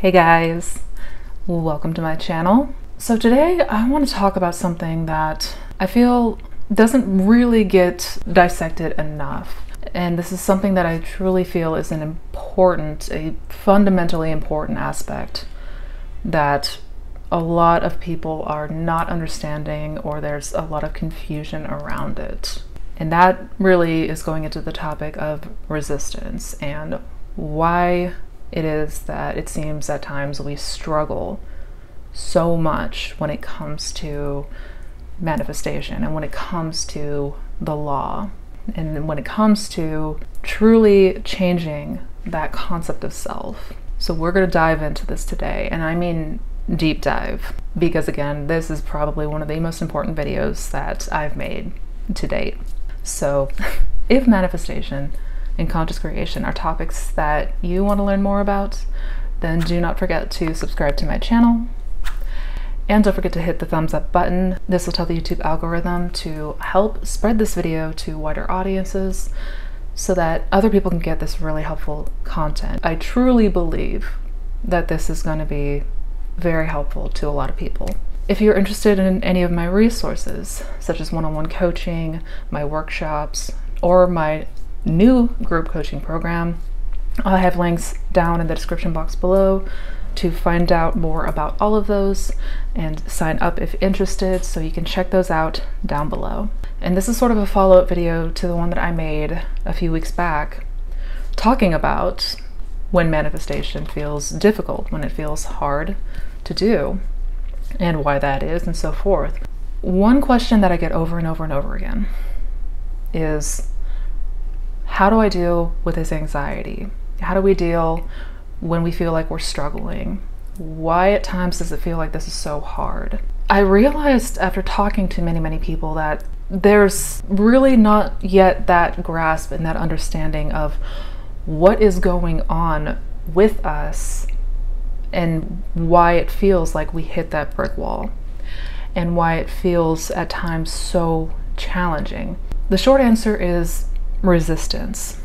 Hey guys, welcome to my channel. So today I want to talk about something that I feel doesn't really get dissected enough. And this is something that I truly feel is a fundamentally important aspect that a lot of people are not understanding, or there's a lot of confusion around it. And that really is going into the topic of resistance and why it is that it seems at times we struggle so much when it comes to manifestation and when it comes to the law and when it comes to truly changing that concept of self. So we're going to dive into this today, and I mean deep dive, because again, this is probably one of the most important videos that I've made to date. So if manifestation and conscious creation are topics that you want to learn more about, then do not forget to subscribe to my channel. And don't forget to hit the thumbs up button. This will tell the YouTube algorithm to help spread this video to wider audiences so that other people can get this really helpful content. I truly believe that this is going to be very helpful to a lot of people. If you're interested in any of my resources, such as one-on-one coaching, my workshops, or my new group coaching program, I have links down in the description box below to find out more about all of those and sign up if interested, so you can check those out down below. And this is sort of a follow-up video to the one that I made a few weeks back, talking about when manifestation feels difficult, when it feels hard to do, and why that is, and so forth. One question that I get over and over and over again is, how do I deal with this anxiety? How do we deal when we feel like we're struggling? Why at times does it feel like this is so hard? I realized after talking to many people that there's really not yet that grasp and that understanding of what is going on with us and why it feels like we hit that brick wall and why it feels at times so challenging. The short answer is resistance.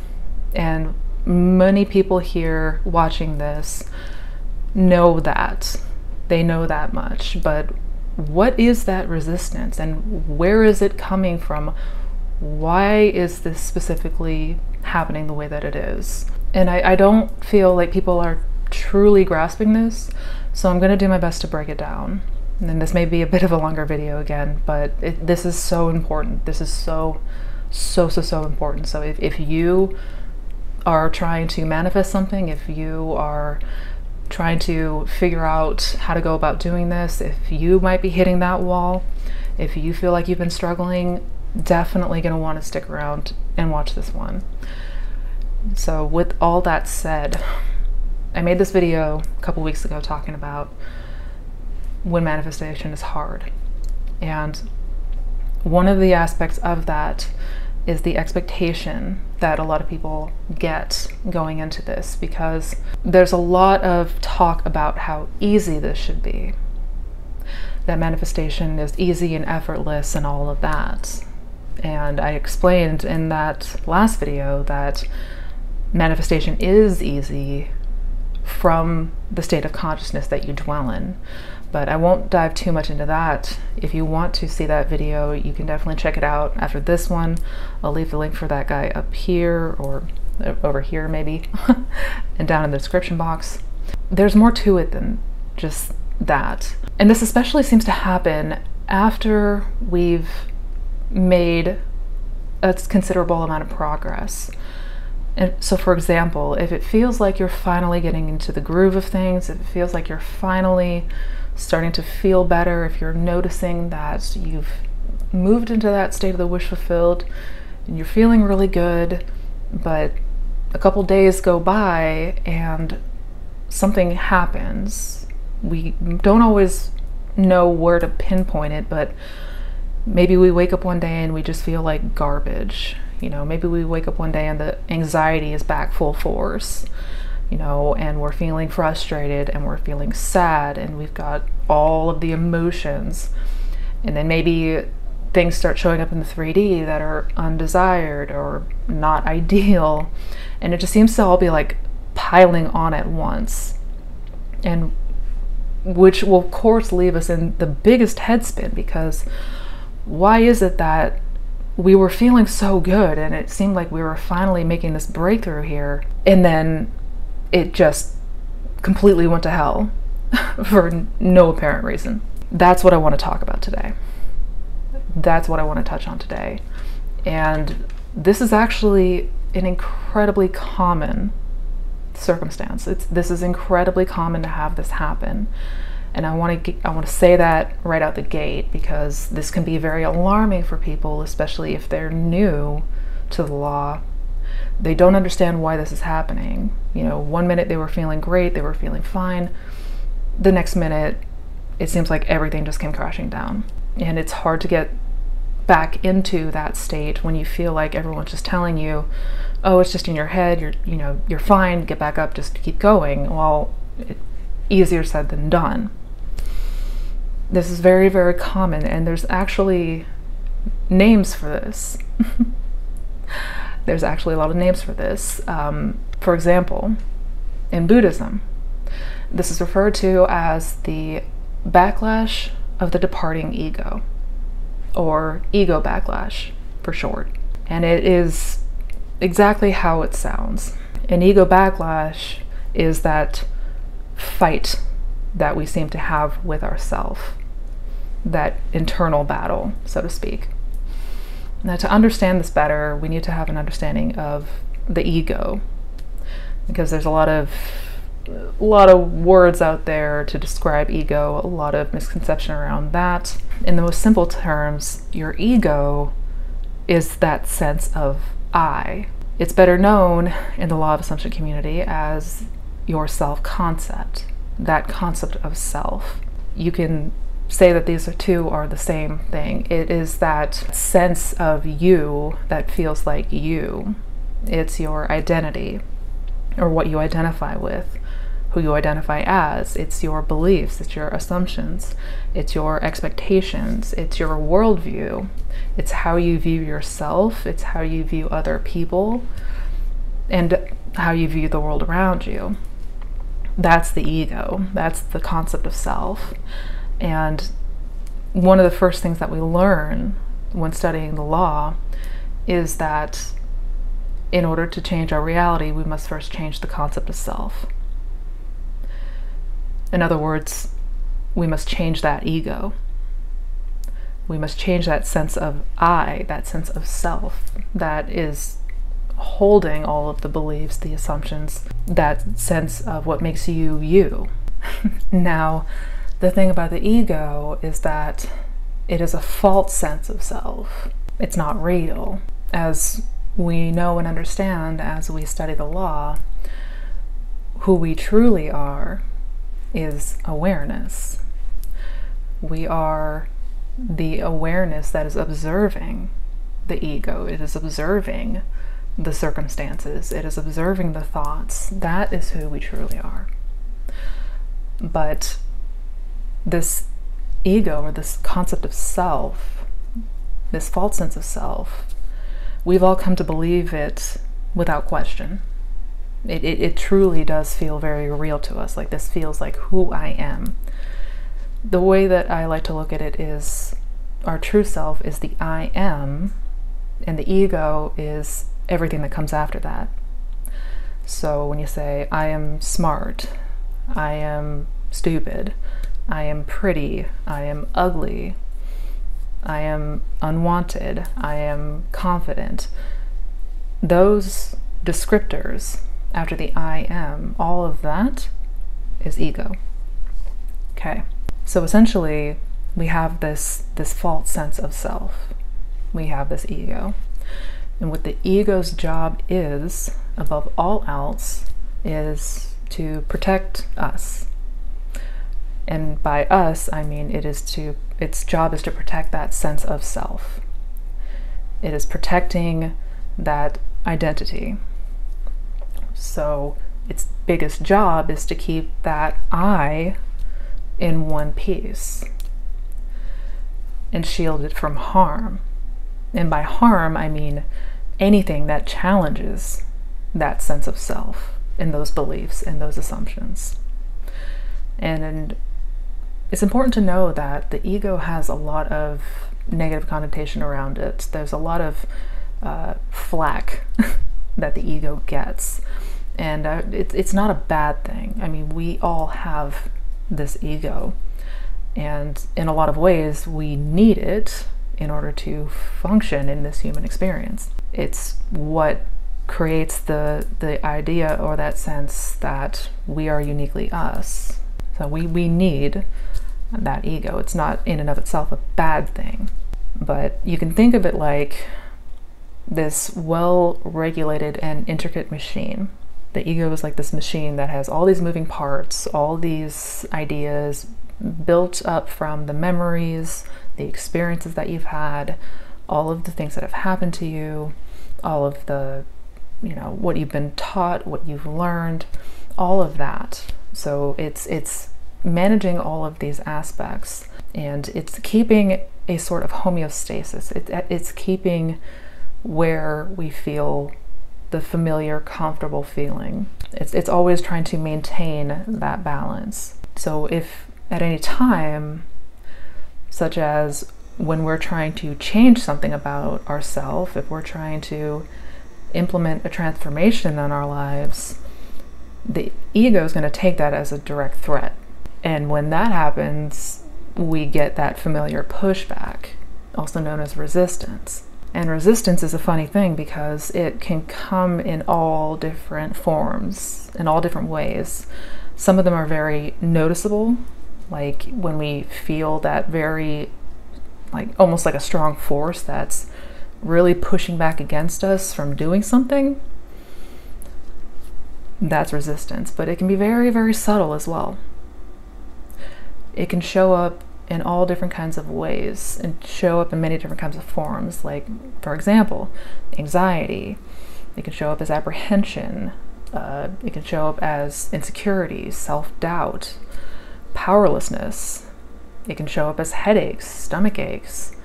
And many people here watching this know that. They know that much. But what is that resistance and where is it coming from? Why is this specifically happening the way that it is? And I don't feel like people are truly grasping this, so I'm going to do my best to break it down. And this may be a bit of a longer video again, but this is so important. This is so important. So if you are trying to manifest something, if you are trying to figure out how to go about doing this, if you might be hitting that wall, if you feel like you've been struggling, definitely going to want to stick around and watch this one. So with all that said, I made this video a couple weeks ago talking about when manifestation is hard. And one of the aspects of that is the expectation that a lot of people get going into this, because there's a lot of talk about how easy this should be, that manifestation is easy and effortless and all of that. And I explained in that last video that manifestation is easy from the state of consciousness that you dwell in. But I won't dive too much into that. If you want to see that video, you can definitely check it out after this one. I'll leave the link for that guy up here, or over here maybe, and down in the description box. There's more to it than just that. And this especially seems to happen after we've made a considerable amount of progress. And so for example, if it feels like you're finally getting into the groove of things, if it feels like you're finally starting to feel better, if you're noticing that you've moved into that state of the wish fulfilled and you're feeling really good, but a couple days go by and something happens. We don't always know where to pinpoint it, but maybe we wake up one day and we just feel like garbage. You know, maybe we wake up one day and the anxiety is back full force, you know, and we're feeling frustrated and we're feeling sad and we've got all of the emotions. And then maybe things start showing up in the 3D that are undesired or not ideal. And it just seems to all be like piling on at once. and which will of course leave us in the biggest headspin, because why is it that we were feeling so good and it seemed like we were finally making this breakthrough here, and then it just completely went to hell for no apparent reason? That's what I want to talk about today. That's what I want to touch on today. And this is actually an incredibly common circumstance. This is incredibly common to have this happen. And I want to say that right out the gate, because this can be very alarming for people, especially if they're new to the law. They don't understand why this is happening. You know, one minute they were feeling great, they were feeling fine. The next minute, it seems like everything just came crashing down. And it's hard to get back into that state when you feel like everyone's just telling you, oh, it's just in your head, you're fine, get back up, just keep going. Well, easier said than done. This is very, very common, and there's actually names for this. There's actually a lot of names for this. For example, in Buddhism, this is referred to as the backlash of the departing ego, or ego backlash for short. And it is exactly how it sounds. An ego backlash is that fight that we seem to have with ourself, that internal battle, so to speak. Now, to understand this better, we need to have an understanding of the ego, because there's a lot of words out there to describe ego, a lot of misconception around that. In the most simple terms, your ego is that sense of I. It's better known in the law of assumption community as your self-concept, that concept of self. You can say that these two are the same thing. It is that sense of you that feels like you. It's your identity, or what you identify with, who you identify as. It's your beliefs, it's your assumptions, it's your expectations, it's your worldview. It's how you view yourself, it's how you view other people, and how you view the world around you. That's the ego. That's the concept of self. And one of the first things that we learn when studying the law is that in order to change our reality, we must first change the concept of self. In other words, we must change that ego. We must change that sense of I, that sense of self that is holding all of the beliefs, the assumptions, that sense of what makes you you. Now, the thing about the ego is that it is a false sense of self. It's not real. As we know and understand as we study the law, who we truly are is awareness. We are the awareness that is observing the ego. It is observing the circumstances. It is observing the thoughts. That is who we truly are. But this ego, or this concept of self, this false sense of self, we've all come to believe it without question. It truly does feel very real to us. Like, this feels like who I am. The way that I like to look at it is our true self is the I am, and the ego is everything that comes after that. So when you say, I am smart, I am stupid, I am pretty, I am ugly, I am unwanted, I am confident, those descriptors after the I am, all of that is ego. Okay, so essentially we have this false sense of self. We have this ego. And what the ego's job is, above all else, is to protect us. And by us, I mean its job is to protect that sense of self. It is protecting that identity. So its biggest job is to keep that I in one piece and shield it from harm. And by harm, I mean anything that challenges that sense of self and those beliefs and those assumptions. And it's important to know that the ego has a lot of negative connotation around it. There's a lot of flack that the ego gets. And it's not a bad thing. I mean, we all have this ego. And in a lot of ways, we need it in order to function in this human experience. It's what creates the idea or that sense that we are uniquely us. So we need that ego. It's not in and of itself a bad thing, but you can think of it like this well-regulated and intricate machine. The ego is like this machine that has all these moving parts, all these ideas built up from the memories, the experiences that you've had, all of the things that have happened to you, all of the, what you've been taught, what you've learned, all of that. So it's managing all of these aspects, and it's keeping a sort of homeostasis. It's keeping where we feel the familiar, comfortable feeling. It's always trying to maintain that balance. So if at any time, such as when we're trying to change something about ourselves, if we're trying to implement a transformation in our lives, the ego is going to take that as a direct threat. And when that happens, we get that familiar pushback, also known as resistance. And resistance is a funny thing because it can come in all different forms, in all different ways. Some of them are very noticeable, like when we feel that very, almost like a strong force that's really pushing back against us from doing something. That's resistance, but it can be very, very subtle as well. It can show up in all different kinds of ways and show up in many different kinds of forms. Like, for example, anxiety. It can show up as apprehension. It can show up as insecurity, self-doubt, powerlessness. It can show up as headaches, stomach aches,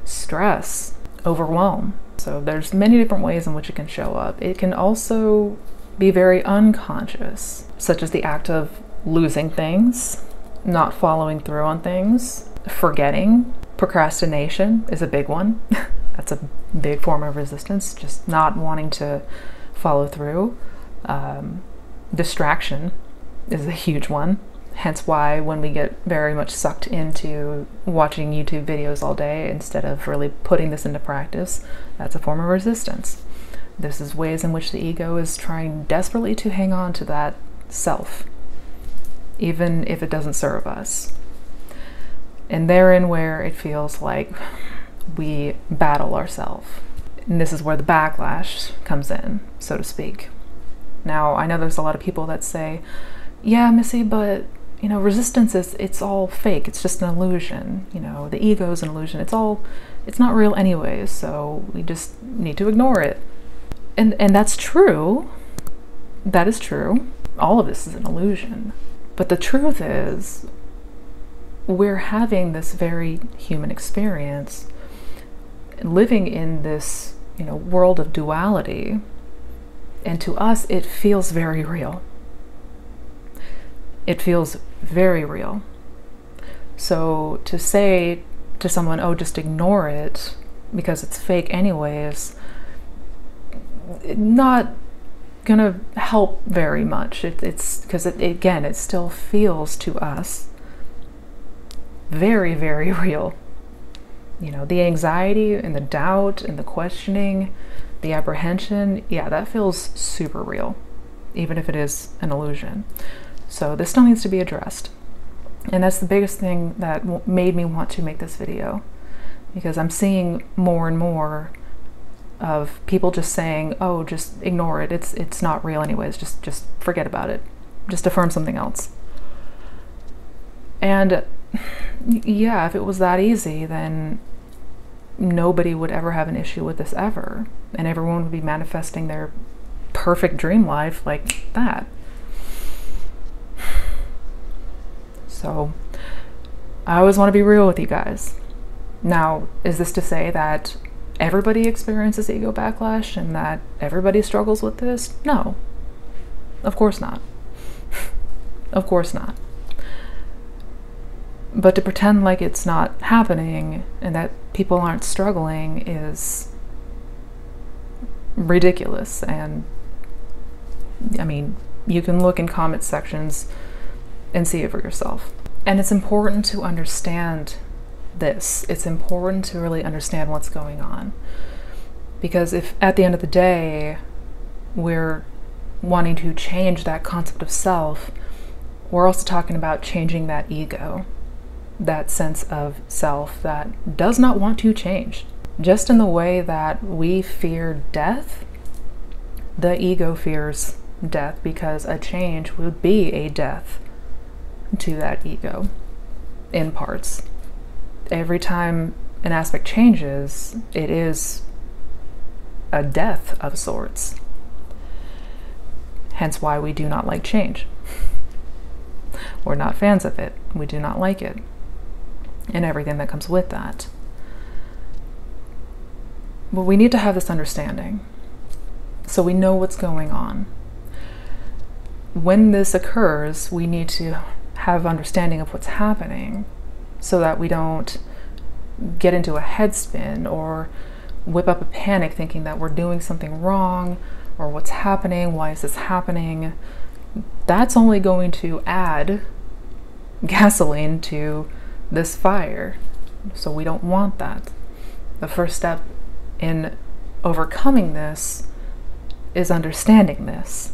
stress, overwhelm. So there's many different ways in which it can show up. It can also be very unconscious, such as the act of losing things, not following through on things, forgetting. Procrastination is a big one. That's a big form of resistance, just not wanting to follow through. Distraction is a huge one. Hence why when we get very much sucked into watching YouTube videos all day instead of really putting this into practice, that's a form of resistance. This is ways in which the ego is trying desperately to hang on to that self, even if it doesn't serve us. And therein where it feels like we battle ourselves. And this is where the backlash comes in, so to speak. Now, I know there's a lot of people that say, yeah, Missy, but resistance it's all fake. It's just an illusion. The ego is an illusion. It's not real anyways, so we just need to ignore it. And that's true. That is true. All of this is an illusion. But the truth is, we're having this very human experience, living in this, world of duality, and to us, it feels very real. It feels very real. So to say to someone, oh, just ignore it because it's fake anyways, not gonna help very much. It's because again, it still feels to us very, very real. The anxiety and the doubt and the questioning, the apprehension, yeah, that feels super real, even if it is an illusion. So this still needs to be addressed. And that's the biggest thing that made me want to make this video, because I'm seeing more and more of people just saying, oh, just ignore it. It's not real anyways. Just forget about it. Just affirm something else. And yeah, if it was that easy, then nobody would ever have an issue with this ever. And everyone would be manifesting their perfect dream life like that. So I always want to be real with you guys. Now, is this to say that everybody experiences ego backlash and that everybody struggles with this? No, of course not. Of course not. But to pretend like it's not happening and that people aren't struggling is ridiculous. And I mean, you can look in comment sections and see it for yourself. And it's important to understand this. It's important to really understand what's going on. Because if at the end of the day, we're wanting to change that concept of self, we're also talking about changing that ego, that sense of self that does not want to change. Just in the way that we fear death, the ego fears death, because a change would be a death to that ego in parts. Every time an aspect changes, it is a death of sorts. Hence why we do not like change. We're not fans of it. We do not like it. And everything that comes with that. But we need to have this understanding so we know what's going on. When this occurs, we need to have understanding of what's happening so that we don't get into a headspin or whip up a panic thinking that we're doing something wrong or what's happening, why is this happening? That's only going to add gasoline to this fire. So we don't want that. The first step in overcoming this is understanding this.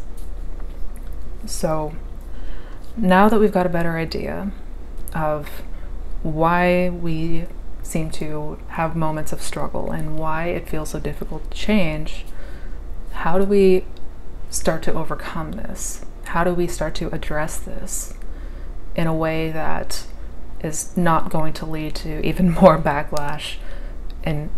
So now that we've got a better idea of why we seem to have moments of struggle and why it feels so difficult to change, how do we start to overcome this? How do we start to address this in a way that is not going to lead to even more backlash and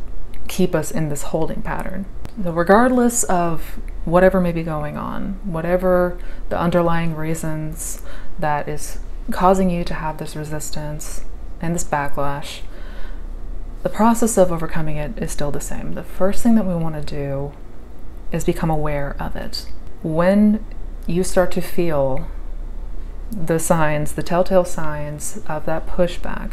keep us in this holding pattern? So regardless of whatever may be going on, whatever the underlying reasons that is causing you to have this resistance and this backlash, the process of overcoming it is still the same. The first thing that we want to do is become aware of it. When you start to feel the signs, the telltale signs of that pushback,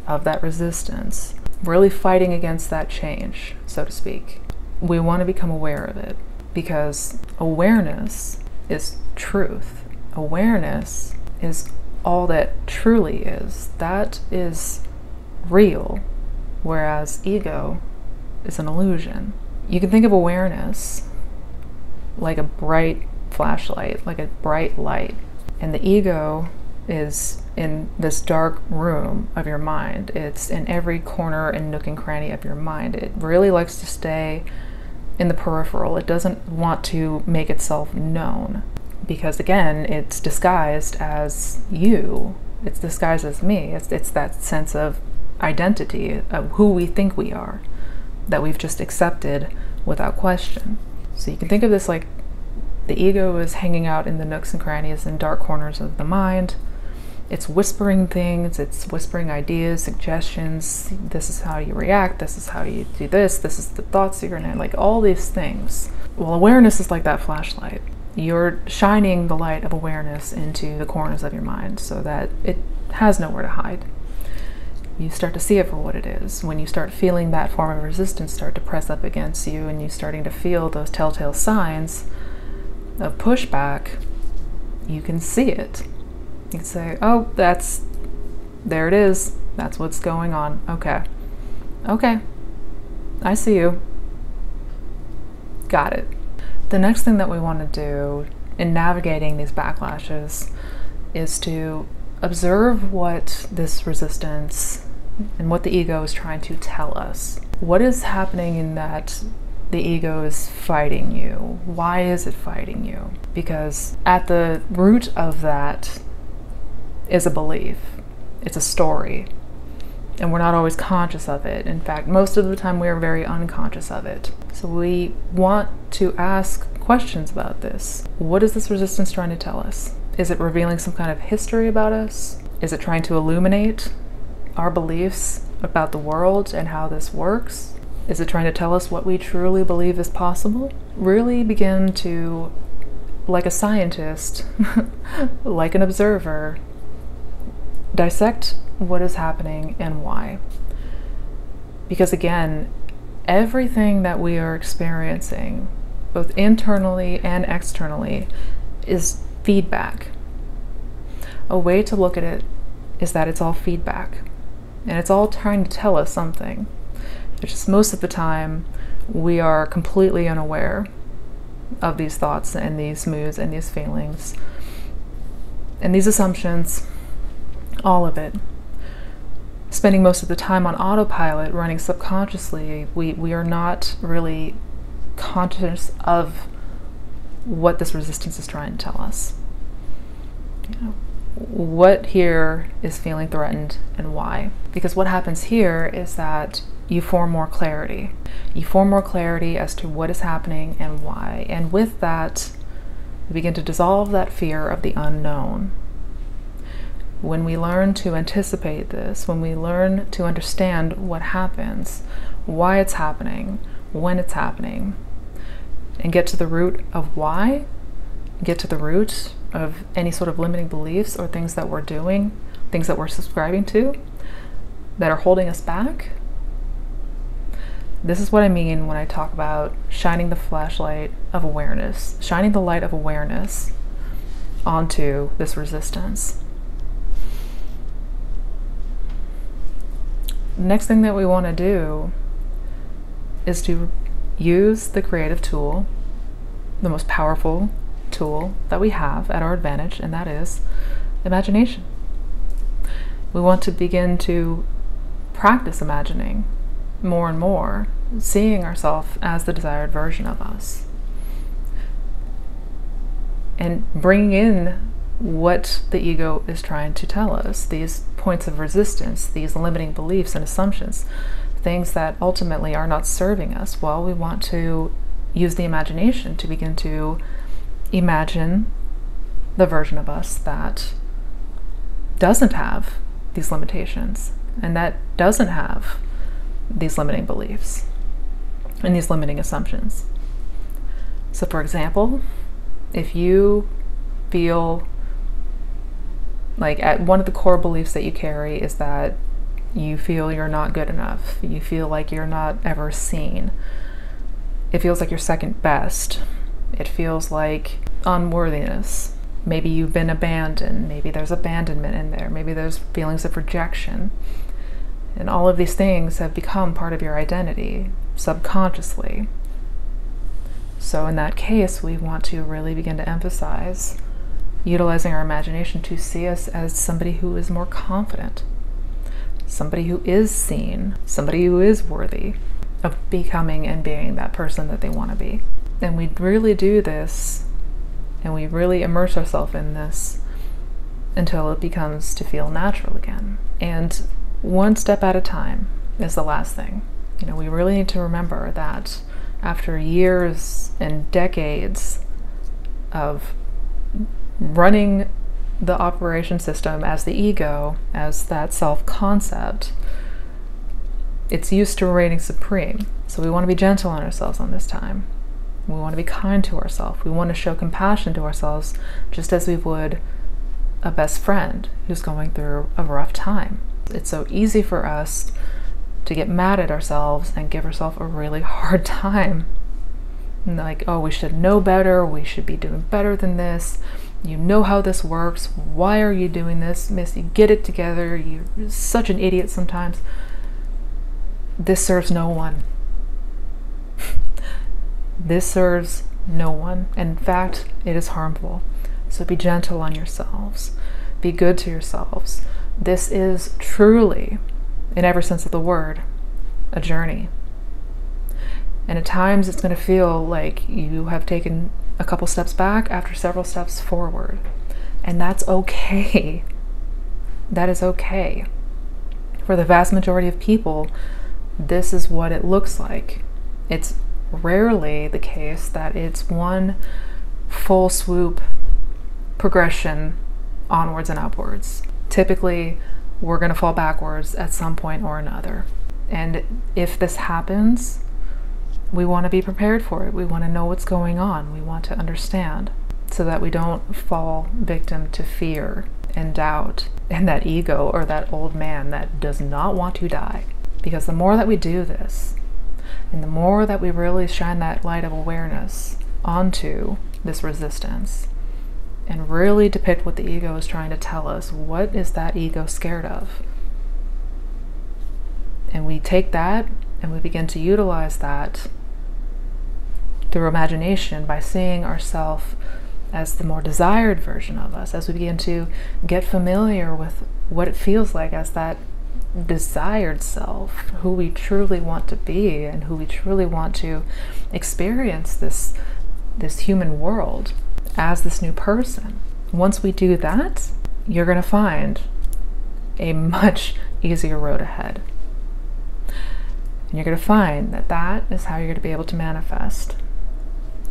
of that resistance, really fighting against that change, so to speak, we want to become aware of it, because awareness is truth. Awareness is all that truly is. That is real, whereas ego is an illusion. You can think of awareness like a bright flashlight, like a bright light, and the ego is in this dark room of your mind. It's in every corner and nook and cranny of your mind. It really likes to stay in the peripheral. It doesn't want to make itself known because, again, it's disguised as you. It's disguised as me. It's that sense of identity of who we think we are that we've just accepted without question. So you can think of this like the ego is hanging out in the nooks and crannies and dark corners of the mind. It's whispering things, it's whispering ideas, suggestions. This is how you react, this is how you do this is the thoughts you're gonna, like all these things. Well, awareness is like that flashlight. You're shining the light of awareness into the corners of your mind so that it has nowhere to hide. You start to see it for what it is. When you start feeling that form of resistance start to press up against you and you're starting to feel those telltale signs of pushback, you can see it. You can say, oh, there it is. That's what's going on. Okay. Okay. I see you. Got it. The next thing that we want to do in navigating these backlashes is to observe what this resistance and what the ego is trying to tell us. What is happening in that the ego is fighting you? Why is it fighting you? Because at the root of that is a belief. It's a story. And we're not always conscious of it. In fact, most of the time we're very unconscious of it. So we want to ask questions about this. What is this resistance trying to tell us? Is it revealing some kind of history about us? Is it trying to illuminate our beliefs about the world and how this works? Is it trying to tell us what we truly believe is possible? Really begin to, like a scientist, like an observer, dissect what is happening and why. Because again, everything that we are experiencing, both internally and externally, is feedback. A way to look at it is that it's all feedback, and it's all trying to tell us something. It's just most of the time we are completely unaware of these thoughts and these moods and these feelings and these assumptions, all of it. Spending most of the time on autopilot, running subconsciously, we are not really conscious of what this resistance is trying to tell us. You know, what here is feeling threatened and why? Because what happens here is that you form more clarity. You form more clarity as to what is happening and why. And with that, we begin to dissolve that fear of the unknown. When we learn to anticipate this, when we learn to understand what happens, why it's happening, when it's happening, and get to the root of why, get to the root of any sort of limiting beliefs or things that we're doing, things that we're subscribing to, that are holding us back. This is what I mean when I talk about shining the flashlight of awareness, shining the light of awareness onto this resistance. Next thing that we want to do is to use the creative tool, the most powerful tool that we have at our advantage, and that is imagination. We want to begin to practice imagining more and more, seeing ourselves as the desired version of us, and bringing in what the ego is trying to tell us, these points of resistance, these limiting beliefs and assumptions, things that ultimately are not serving us. Well, we want to use the imagination to begin to imagine the version of us that doesn't have these limitations and that doesn't have these limiting beliefs and these limiting assumptions. So for example, if you feel like one of the core beliefs that you carry is that you feel you're not good enough, you feel like you're not ever seen, it feels like you're second best, it feels like unworthiness, maybe you've been abandoned, maybe there's abandonment in there, maybe there's feelings of rejection, and all of these things have become part of your identity subconsciously. So in that case, we want to really begin to emphasize utilizing our imagination to see us as somebody who is more confident, somebody who is seen, somebody who is worthy of becoming and being that person that they want to be. And we really do this, and we really immerse ourselves in this until it becomes to feel natural again. And one step at a time is the last thing. You know, we really need to remember that after years and decades of running the operation system as the ego, as that self-concept, it's used to reigning supreme. So we want to be gentle on ourselves on this time. We want to be kind to ourselves. We want to show compassion to ourselves just as we would a best friend who's going through a rough time. It's so easy for us to get mad at ourselves and give ourselves a really hard time. And like, oh, we should know better, we should be doing better than this. You know how this works. Why are you doing this, Missy? Get it together. You're such an idiot sometimes. This serves no one. This serves no one. In fact, it is harmful. So be gentle on yourselves. Be good to yourselves. This is truly, in every sense of the word, a journey. And at times it's going to feel like you have taken a couple steps back after several steps forward. And that's okay. That is okay. For the vast majority of people, this is what it looks like. It's rarely the case that it's one full swoop progression onwards and upwards. Typically, we're going to fall backwards at some point or another. And if this happens, we want to be prepared for it. We want to know what's going on. We want to understand so that we don't fall victim to fear and doubt and that ego or that old man that does not want to die. Because the more that we do this, and the more that we really shine that light of awareness onto this resistance and really depict what the ego is trying to tell us, what is that ego scared of? And we take that and we begin to utilize that through imagination by seeing ourselves as the more desired version of us, as we begin to get familiar with what it feels like as that desired self, who we truly want to be and who we truly want to experience this human world as this new person. Once we do that, you're going to find a much easier road ahead. And you're going to find that that is how you're going to be able to manifest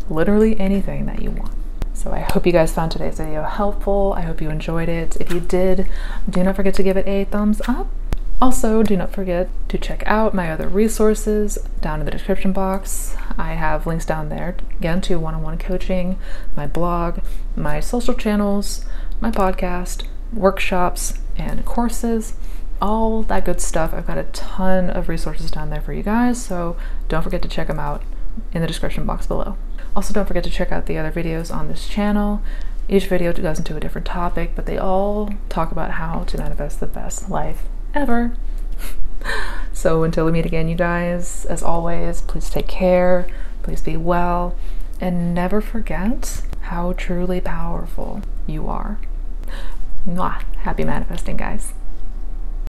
literally anything that you want. So I hope you guys found today's video helpful. I hope you enjoyed it. If you did, do not forget to give it a thumbs up. Also, do not forget to check out my other resources down in the description box. I have links down there, again, to one-on-one coaching, my blog, my social channels, my podcast, workshops, and courses, all that good stuff. I've got a ton of resources down there for you guys, so don't forget to check them out in the description box below. Also, don't forget to check out the other videos on this channel. Each video goes into a different topic, but they all talk about how to manifest the best life ever. So until we meet again, you guys, as always, please take care, please be well, and never forget how truly powerful you are. Mwah. Happy manifesting, guys.